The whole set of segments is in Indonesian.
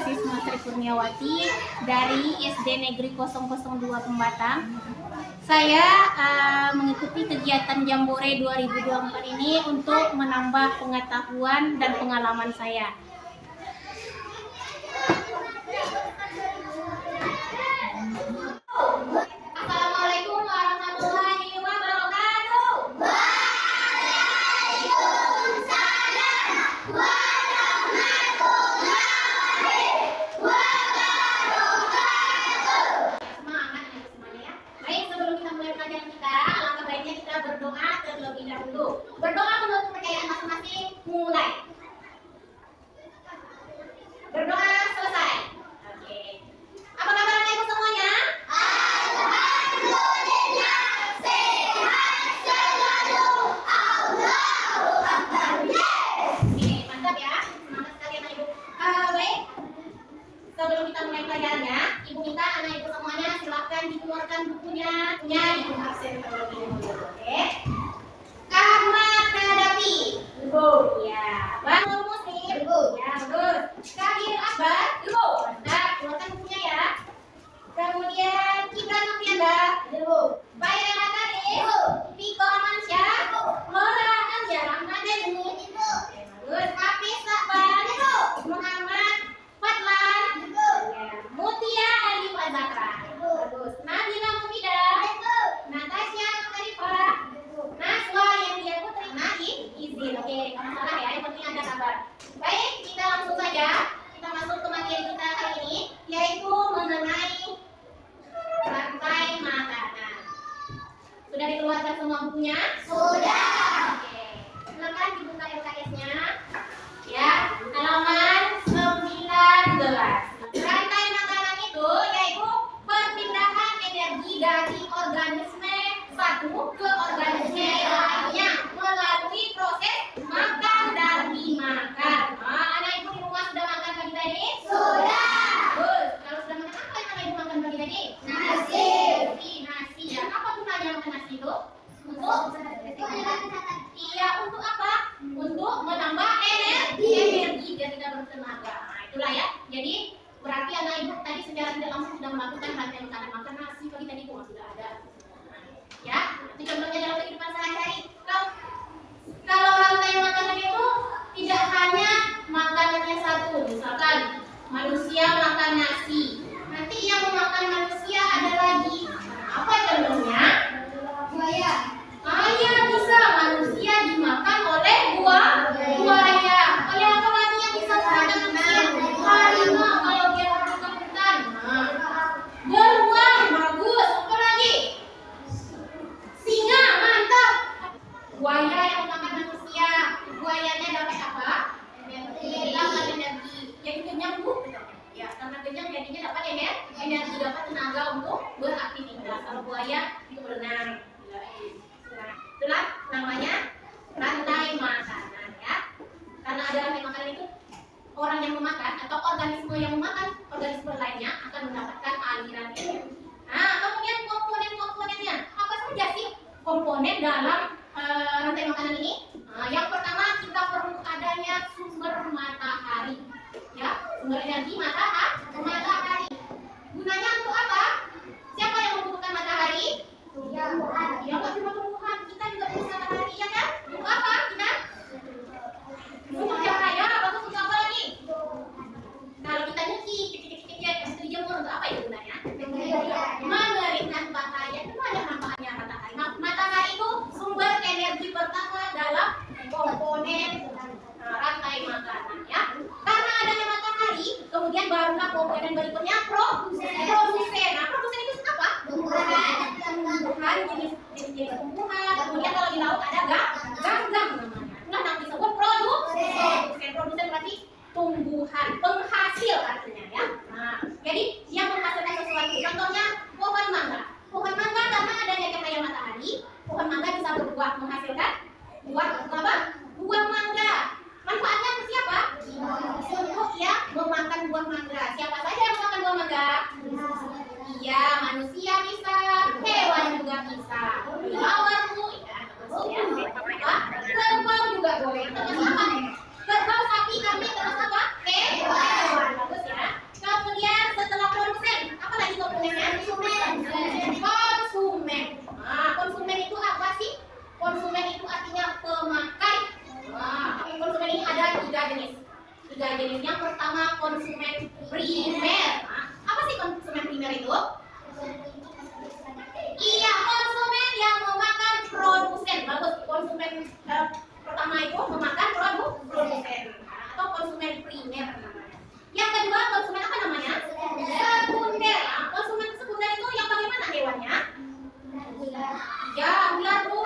Sisma Sri Kurniawati dari SD Negeri 002 Pembatang. Saya mengikuti kegiatan Jambore 2024 ini untuk menambah pengetahuan dan pengalaman saya. Assalamualaikum warahmatullahi wabarakatuh. Waalaikumsalam warahmatullahi wabarakatuh. Semangat ya semuanya ya. Baik, sebelum kita mulai pelajaran kita, alangkah baiknya kita berdoa terlebih dahulu. Berdoa menurut kepercayaan masing-masing, mulai. Berdoa selesai. Oke. Apa kabar anak ibu semuanya? Alhamdulillah, sehat selalu. Allahu Akbar. Oke, mantap ya. Semangat sekali anak ibu. Baik. Sebelum kita mulai pelajarannya, ibu minta anak ibu semuanya silakan dikeluarkan bukunya. Ibu absen terlebih dahulu. Oke. Ahmad Nadafi. Ibu. Ya. Bangun Muslim. Ibu. Ya, bagus. Kadir Akbar. Ibu. Mantap. Keluarkan bukunya ya. Kemudian Kibran Nopianda. Ibu. Bayra Matari. Ibu. Piko Amansyah. Ibu. Lora Anja Rahmadani. Ibu. Bagus. Hafiz Sakban. Ibu. Muhammad Fadlan. Ibu. Ya. Mutia Alif Azakra. Ibu. Bagus. Nabila Mufidah. Ibu. Natasha Karifah. Naswa yang dia putri. Izin. Oke, kamu salah ya. Yang penting ada kabar. Baik, kita langsung saja. Kita masuk ke materi kita kali ini, yaitu mengenai rantai makanan. Sudah dikeluarkan semua bukunya? Sudah. Oke. Silakan dibuka LKS-nya. Ya, halaman 19. Rantai makanan itu yaitu perpindahan energi dari organisme satu ke organisme lainnya melalui proses makan dan dimakan. Anak ibu di rumah sudah makan pagi tadi? Sudah. Bagus. Kalau sudah makan apa yang anak ibu makan pagi tadi? Nasi. Nasi ya. Apa gunanya makan nasi itu? Untuk iya, untuk apa? Untuk menambah energi biar kita bertenaga. Nah, itulah ya. Jadi berarti anak ibu tadi secara tidak langsung sudah melakukan rantai makanan. Makan nasi pagi tadi itu sudah ada. Ya, itu contohnya dalam kehidupan sehari-hari. Kalau rantai makanan itu tidak hanya makanannya satu, misalkan manusia makan nasi, nanti yang memakan manusia ada lagi. Apa contohnya? Buaya. Buaya bisa manusia dimakan oleh buaya. Oleh apa lagi yang bisa makan manusia? Harimau kalau dia masuk ke hutan. Beruang bagus. Apa lagi? Singa, mantap. Buaya yang memakan manusia, buayanya dapat apa? Dapat energi. Jadi kenyang bu. Ya, karena kenyang jadinya dapat energi, dapat tenaga untuk beraktivitas. Kalau buaya itu berenang. Itulah namanya rantai makanan ya. Karena ada rantai makanan itu, orang yang memakan atau organisme yang memakan organisme lainnya akan mendapatkan aliran energi. Nah, kemudian komponen-komponennya apa saja sih komponen dalam rantai makanan ini? Nah, yang pertama kita perlu adanya sumber matahari, ya, sumber energi matahari. Gunanya untuk apa? Siapa yang membutuhkan matahari? Ya, buat tumbuhan. Kita juga perlu matahari, ya kan? Untuk apa kita? Untuk cahaya. Bagus untuk apa lagi? Kalau kita nyuci, habis dijemur untuk apa ya gunanya? Mengeringkan pakaian. Itu ada manfaatnya matahari. Matahari itu sumber energi pertama dalam komponen rantai makanan ya. Karena adanya matahari, kemudian barulah komponen berikutnya produsen. Nah, produsen itu apa? Tumbuhan, jenis tumbuhan. Kemudian kalau di laut ada ganggang namanya. Nah, nanti disebut produsen. Produsen berarti tumbuhan, penghasil artinya ya. Nah, jadi yang menghasilkan sesuatu. Contohnya pohon mangga. Pohon mangga karena adanya cahaya matahari, pohon mangga bisa berbuah, menghasilkan buah apa? Buah mangga. Manfaatnya untuk siapa? Untuk yang memakan buah mangga. Siapa saja yang memakan buah mangga? Iya, manusia bisa, hewan juga bisa. Kelelawar bu, ya, kerbau juga boleh. Termasuk apa? Kerbau, sapi, kambing termasuk apa? Hewan. Bagus ya. Yang pertama konsumen primer. Nah, apa sih konsumen primer itu? Iya, konsumen yang memakan produsen. Bagus, konsumen pertama itu memakan produsen atau konsumen primer namanya. Yang kedua konsumen apa namanya? Sekunder. Nah, konsumen sekunder itu yang bagaimana hewannya? Ya, ular Bu.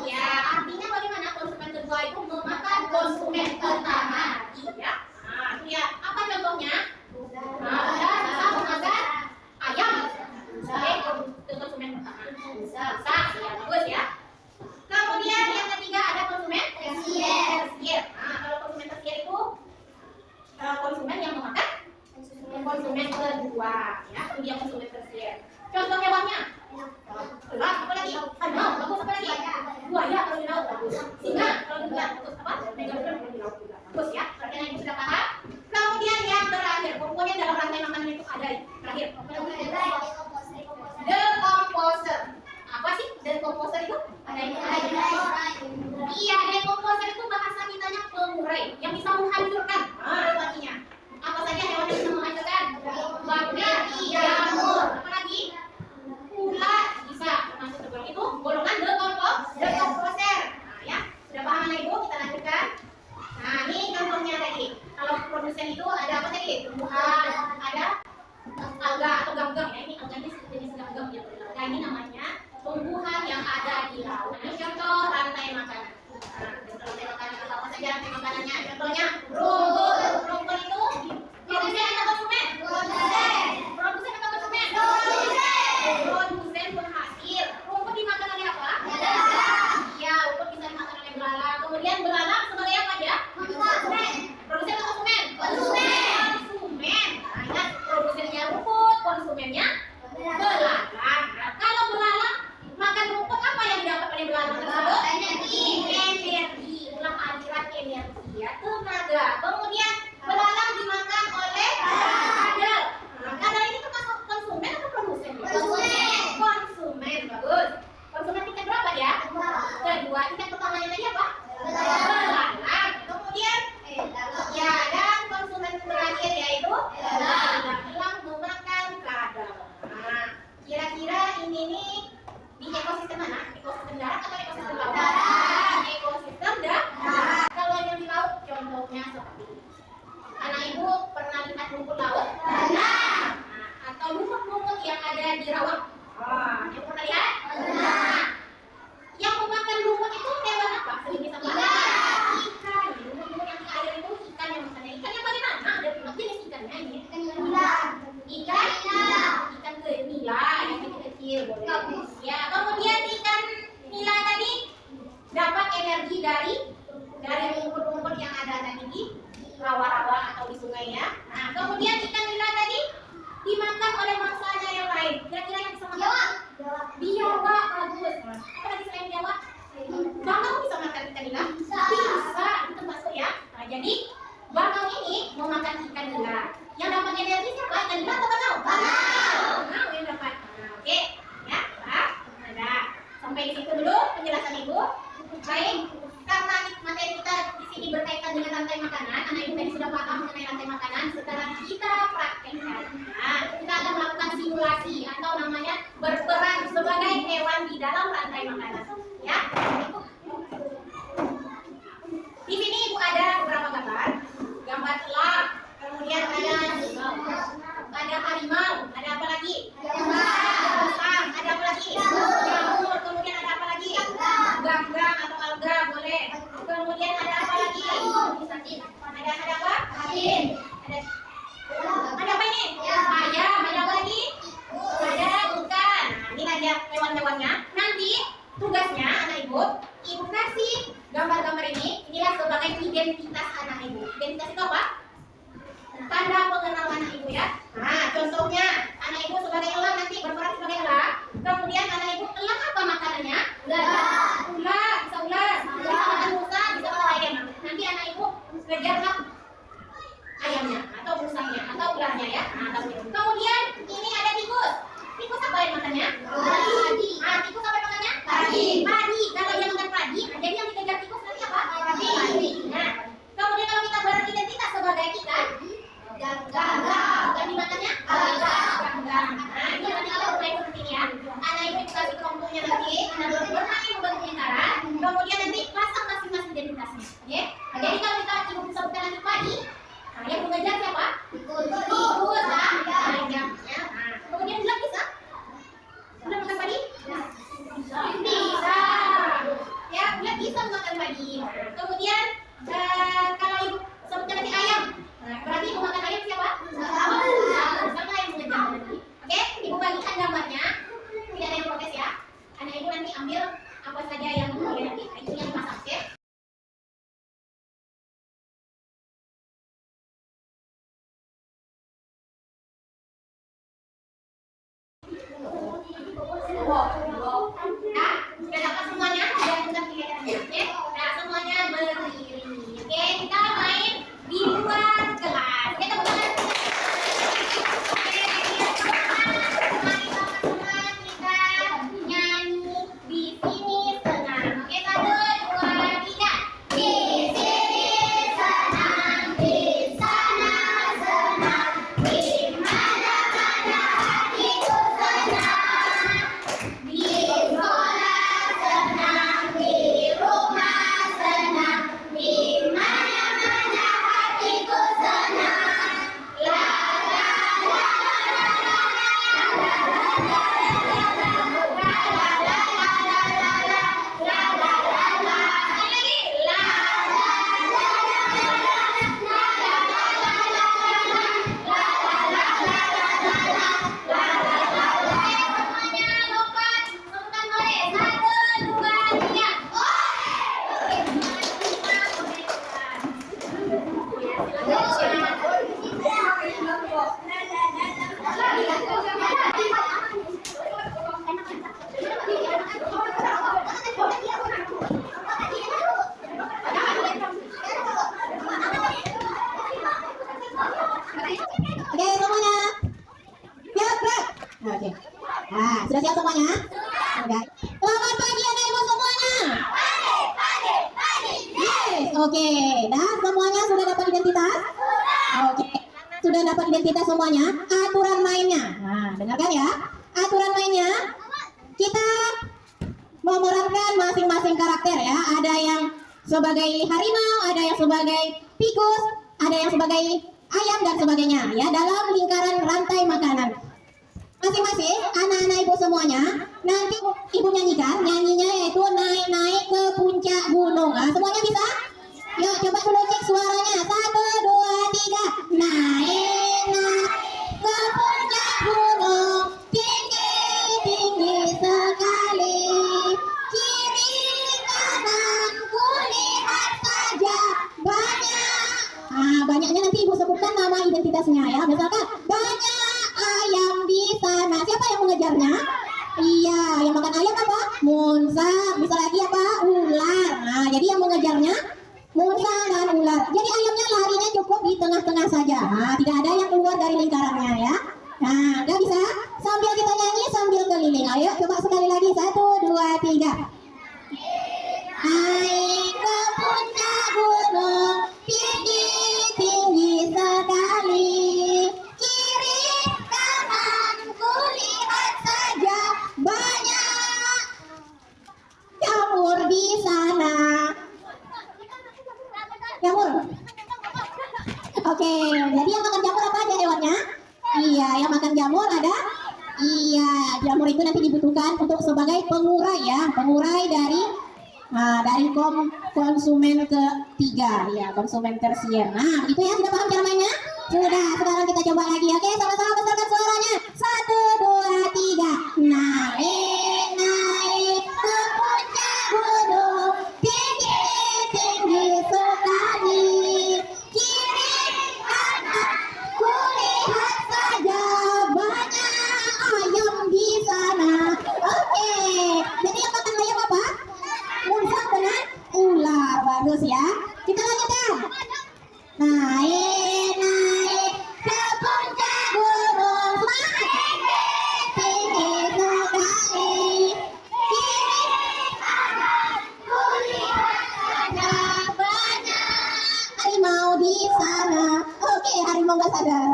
Ya, artinya bagaimana konsumen kedua itu memakan konsumen pertama. Ya. Nah, itu ya. Apa contohnya? Nah, ular bisa memakan ayam. Oke, itu konsumen pertama. Bisa, ya bagus ya. Kemudian yang ketiga ada konsumen tersier. Nah, kalau konsumen tersier itu konsumen yang memakan konsumen kedua, ya. Itu dia konsumen tersier. Contoh hewannya? Ular, apa lagi? Harimau, bagus, apa lagi? Buaya kalau di laut bagus. Singa kalau di hutan bagus, apa? Megalodon kalau di laut juga bagus ya. Berarti yang sudah paham. Kemudian yang terakhir, pokoknya dalam rantai makanan itu ada terakhir. Decomposer. Apa sih decomposer itu? Iya, decomposer itu bahasa kitanya pengurai yang bisa menghancurkan. Nah, itu artinya. Apa saja hewan yang bisa menghancurkan? Bakteri, jamur, apa lagi? Ulat bisa termasuk tergolong itu golongan decomposer. Nah, ya, sudah paham anak ibu? Kita lanjutkan. Nah, ini contohnya tadi. Kalau produsen itu ada apa tadi? Tumbuhan, ada alga atau gam-gam ya. Ini alga ini jenis gam-gam ya. Nah, ini namanya tumbuhan yang ada di laut. Ini contoh rantai makanan. Nah, rantai makanan apa saja rantai makanannya? Contohnya rumput. Rumput itu produsen atau konsumen? Produsen atau konsumen? Produsen penghasil. Rumput dimakan oleh apa? Ya, rumput bisa dimakan oleh belalang. Kemudian belalang sebagai apa dia? Produsen atau konsumen? Konsumen. Nah, ingat produsennya rumput, konsumennya belalang. Nah, kalau belalang makan rumput, apa yang didapat oleh belalang tersebut? Energi. Ulang aliran energi ya, tenaga. Kemudian belalang dimakan oleh kadal. Nah, kadal ini termasuk konsumen atau produsen? Konsumen, bagus. Konsumen tingkat berapa ya? Kedua. Tingkat pertamanya tadi apa? Belalang. Kemudian ya, dan konsumen terakhir yaitu belalang memakan kadal. Nah, kira-kira ini nih di ekosistem mana? Ekosistem darat atau ekosistem laut? Ekosistem darat. Kalau yang di laut contohnya seperti ini. Anak ibu pernah lihat rumput laut? Nah, atau lumut-lumut yang ada di rawa? Yang pernah lihat? Nah, yang memakan lumut itu hewan apa? Sering bisa makan ikan. Lumut-lumut yang di air itu ikan yang makannya. Ikan yang bagaimana? Ada berapa jenis ikannya ini? Ikan nila yang kecil-kecil boleh. Ya, kemudian ikan nila tadi dapat energi dari rumput-rumput yang ada tadi di rawa-rawa atau di sungai ya. Nah, kemudian ikan nila tadi dimakan oleh mangsanya yang lain. Kira-kira yang bisa makan? Biawak, bagus. Apa lagi selain biawak? Bangau bisa makan ikan nila? Bisa, itu termasuk ya. Nah, jadi bangau ini memakan ikan nila. Yang dapat energi siapa? Ikan nila atau bangau? Bangau yang dapat. Nah, oke, ya, ada. Sampai di situ dulu penjelasan ibu. Baik, karena materi kita di sini berkaitan dengan rantai makanan, anak ibu tadi sudah paham mengenai rantai makanan. Sekarang kita praktekkan. Nah, kita akan melakukan simulasi atau namanya berperan sebagai hewan di dalam rantai makanan. Ya. Di sini ibu ada beberapa gambar. Gambar elang, kemudian ada harimau, ada apa lagi? Musang, ada apa lagi? Jamur, kemudian ada apa lagi? Gam-gam atau alga boleh. Kemudian ada apa lagi? Ada apa? Ada apa ini? Ayam, ada apa lagi? Ada ikan. Nah, ini aja hewan-hewannya. Oke, nah, jadi kalau kita cukup sebutkan lagi padi, nah, yang mengejar siapa? Tikus. Nah, ya. Nah, kemudian bulat bisa? Bulat makan padi? Bisa. Ya, bulat bisa makan padi. Nah, kemudian kalau ibu sebutkan lagi ayam, nah, berarti ibu makan ayam siapa? Sama yang mengejar. Oke, ibu bagikan gambarnya. Tidak ada yang protes ya. Anak ibu nanti ambil apa saja yang boleh nanti. Itu yang dimasak, oke? Nah, sudah dapat semuanya? Sudah bukan kelihatannya, oke? Nah, semuanya berdiri. Oke, kita main di luar kelas. Oke, tepuk tangan. Oke, mari teman-teman kita nyanyi di sini senang. Oke, 1, 2, 3. Di sini senang, di sana senang, di mana-mana hatiku senang. Di sekolah senang, di rumah senang, di mana-mana hatiku senang. La la la la la la semuanya lompat, sebutan boleh. 1, 2, 3. Oke semuanya, siap gerak. Oke, nah sudah siap semuanya? Oke, selamat pagi anak ibu semuanya. Yes, oke, nah semuanya sudah dapat identitas? Oke, sudah dapat identitas semuanya. Aturan mainnya, nah dengarkan ya. Aturan mainnya, kita memerankan masing-masing karakter ya. Ada yang sebagai harimau, ada yang sebagai tikus, ada yang sebagai ayam dan sebagainya ya, dalam lingkaran rantai makanan. Masing-masing anak-anak ibu semuanya nanti ibu nyanyikan, nyanyinya yaitu naik-naik ke puncak gunung. Nah, semuanya bisa? Yuk coba dulu cek suaranya. 1, 2, 3. Naik-naik ke puncak gunung, tinggi-tinggi sekali, kiri kanan kulihat saja banyak. Nah, banyaknya nanti ibu sebutkan nama identitasnya ya. Misalkan banyak ayam di sana. Siapa yang mengejarnya? Iya, yang makan ayam apa? Munsa. Bisa lagi apa? Ular. Nah, jadi yang mengejarnya munsa dan ular. Jadi ayamnya larinya cukup di tengah-tengah saja. Nah, tidak ada yang keluar dari lingkarannya ya. Nah, nggak bisa. Sambil kita nyanyi sambil keliling. Ayo, coba sekali lagi. 1, 2, 3. Naik ke puncak gunung, tinggi-tinggi sekali, kiri kanan kulihat saja banyak jamur di sana. Jamur. Oke, jadi yang makan jamur apa aja hewannya? Iya, yang makan jamur ada. Iya, jamur itu nanti dibutuhkan untuk sebagai pengurai ya, pengurai dari konsumen ketiga, ya konsumen tersier. Nah, begitu ya, sudah paham cara mainnya? Sudah, sekarang kita coba lagi. Oke, sama-sama besarkan suaranya. 1, 2, 3. Naik-naik ke puncak gunung, tinggi-tinggi sekali, kiri kanan kulihat saja banyak ayam di sana. Oke, jadi yang makan ayam apa? Munsa dengan ular. Bagus ya. Kita lanjutkan. Naik-naik ke puncak gunung, tinggi sekali, kiri kanan kulihat saja banyak harimau di sana. Oke, harimau nggak sadar.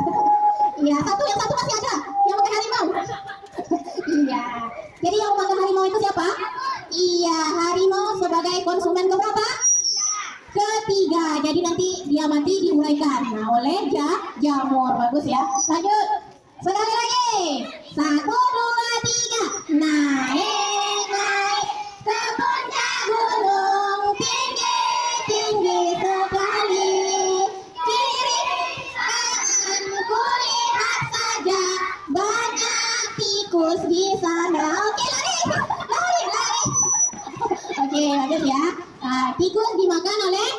Iya, yang satu masih ada yang makan harimau. Iya. Jadi yang makan harimau itu siapa? Iya, harimau sebagai konsumen keberapa? Ya, jadi nanti dia mati diuraikan. Nah, oleh jamur. Bagus ya. Lanjut. Sekali lagi. 1, 2, 3. Naik, naik ke puncak gunung tinggi, tinggi sekali. Kiri kanan kulihat saja banyak tikus di sana. Oke, lari, lari. Oke, lanjut ya. Nah, tikus dimakan oleh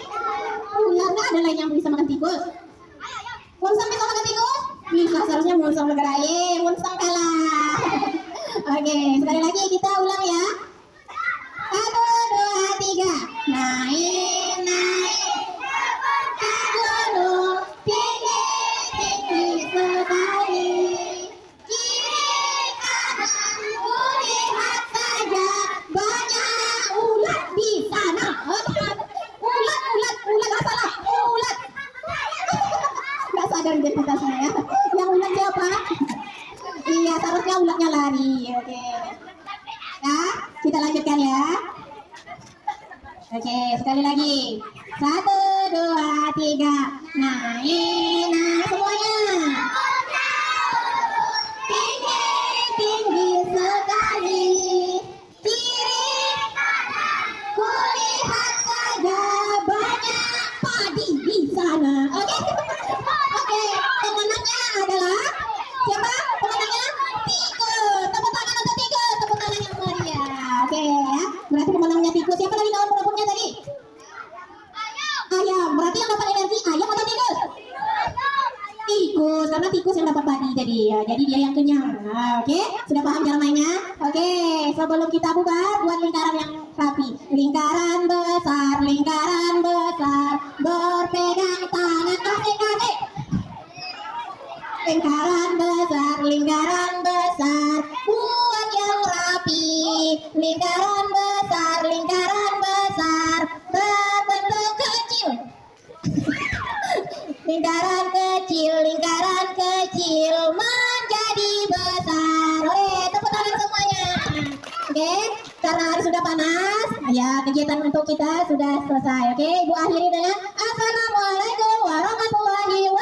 ular. Nggak ada lain yang bisa makan tikus. Munsang bisa makan tikus? Bisa, seharusnya Munsang bergerak. Munsang kalah. Oke, sekali lagi kita ulang ya. 1, 2, 3. Naik, naik ke gunung tinggi, tinggi sekali. Kiri kanan kulihat saja banyak ulat di sana. Ulat, ulat, ulat, nggak salah. Ulat. Nggak sadar identitasnya ya. Yang ulat siapa? Iya, seharusnya ulatnya lari. Oke. Nah, kita lanjutkan ya. Oke, sekali lagi. 1, 2, 3. Naik, naik semuanya. Tinggi, tinggi sekali. Kiri kanan kulihat saja banyak padi di sana. Oke. Oke, pemenangnya adalah siapa? Pemenangnya tikus. Tepuk tangan untuk tikus. Tepuk tangan yang meriah. Oke ya. Berarti pemenangnya tikus. Siapa lagi kawan penopungnya tadi? Ayam. Berarti yang dapat energi ayam atau tikus? Tikus, karena tikus yang dapat padi jadi ya. Jadi dia yang kenyang. Nah, oke, sudah paham cara mainnya? Oke, sebelum kita buat lingkaran yang rapi. Lingkaran besar, berpegang tangan. Asik, asik. Lingkaran besar, buat yang rapi. Lingkaran besar, berbentuk kecil. Lingkaran kecil menjadi besar. Oke, tepuk tangan semuanya. Oke, karena hari sudah panas, ya kegiatan untuk kita sudah selesai. Oke, Ibu akhiri dengan Assalamualaikum warahmatullahi wabarakatuh.